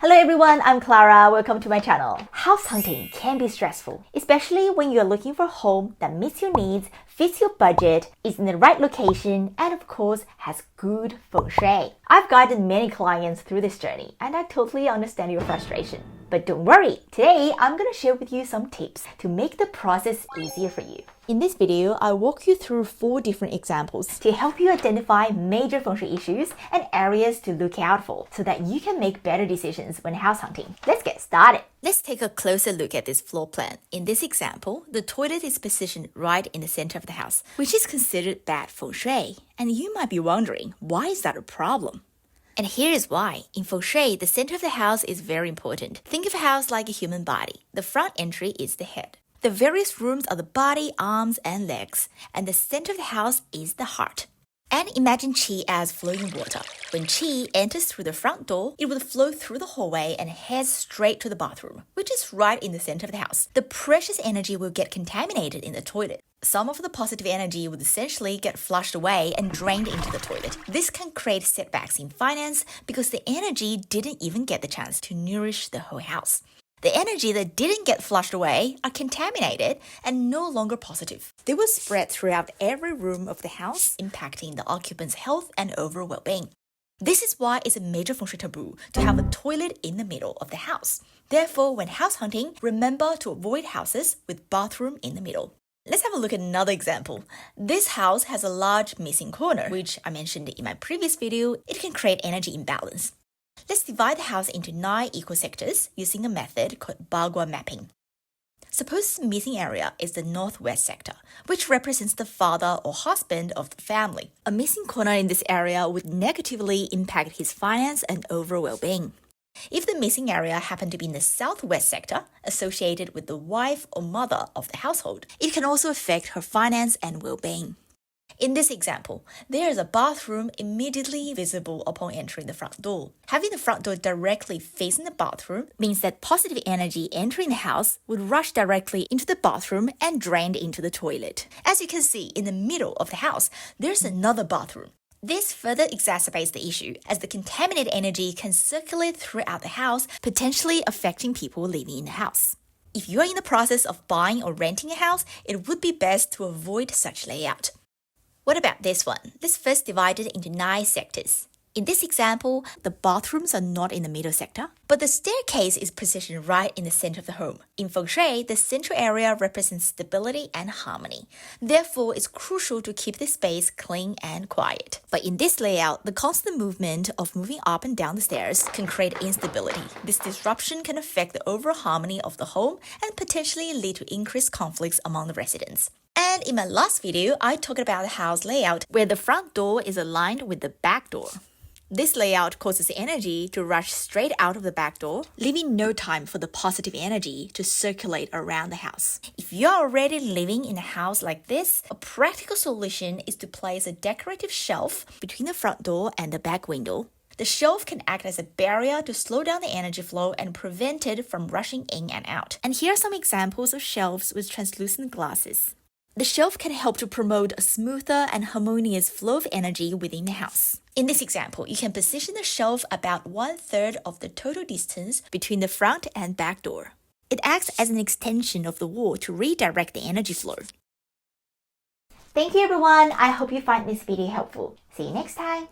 Hello everyone, I'm Clara. Welcome to my channel. House hunting can be stressful, especially when you're looking for a home that meets your needs, fits your budget, is in the right location, and of course has good feng shui. I've guided many clients through this journey, and I totally understand your frustration. But don't worry, today I'm going to share with you some tips to make the process easier for you. In this video, I'll walk you through 4 different examples to help you identify major feng shui issues and areas to look out for so that you can make better decisions when house hunting. Let's get started. Let's take a closer look at this floor plan. In this example, the toilet is positioned right in the center of the house, which is considered bad feng shui. And you might be wondering, why is that a problem? And here is why. In feng shui, the center of the house is very important. Think of a house like a human body. The front entry is the head. The various rooms are the body, arms, and legs. And the center of the house is the heart. And imagine qi as flowing water. When qi enters through the front door, it will flow through the hallway and head straight to the bathroom, which is right in the center of the house. The precious energy will get contaminated in the toilet. Some of the positive energy would essentially get flushed away and drained into the toilet. This can create setbacks in finance because the energy didn't even get the chance to nourish the whole house. The energy that didn't get flushed away are contaminated and no longer positive. They will spread throughout every room of the house, impacting the occupant's health and overall well-being. This is why it's a major feng shui taboo to have a toilet in the middle of the house. Therefore, when house hunting, remember to avoid houses with bathroom in the middle. Let's have a look at another example. This house has a large missing corner, which I mentioned in my previous video. It can create energy imbalance. Let's divide the house into 9 equal sectors using a method called Bagua mapping. Suppose the missing area is the northwest sector, which represents the father or husband of the family. A missing corner in this area would negatively impact his finance and overall well-being. If the missing area happened to be in the southwest sector, associated with the wife or mother of the household, it can also affect her finance and well-being. In this example, there is a bathroom immediately visible upon entering the front door. Having the front door directly facing the bathroom means that positive energy entering the house would rush directly into the bathroom and drain into the toilet. As you can see, in the middle of the house, there's another bathroom. This further exacerbates the issue, as the contaminated energy can circulate throughout the house, potentially affecting people living in the house. If you are in the process of buying or renting a house, it would be best to avoid such layout. What about this one? Let's first divide it into 9 sectors. In this example, the bathrooms are not in the middle sector, but the staircase is positioned right in the center of the home. In feng shui, the central area represents stability and harmony. Therefore, it's crucial to keep the space clean and quiet. But in this layout, the constant movement of moving up and down the stairs can create instability. This disruption can affect the overall harmony of the home and potentially lead to increased conflicts among the residents. And in my last video, I talked about the house layout where the front door is aligned with the back door. This layout causes energy to rush straight out of the back door, leaving no time for the positive energy to circulate around the house. If you're already living in a house like this, a practical solution is to place a decorative shelf between the front door and the back window. The shelf can act as a barrier to slow down the energy flow and prevent it from rushing in and out. And here are some examples of shelves with translucent glasses. The shelf can help to promote a smoother and harmonious flow of energy within the house. In this example, you can position the shelf about 1/3 of the total distance between the front and back door. It acts as an extension of the wall to redirect the energy flow. Thank you everyone. I hope you find this video helpful. See you next time.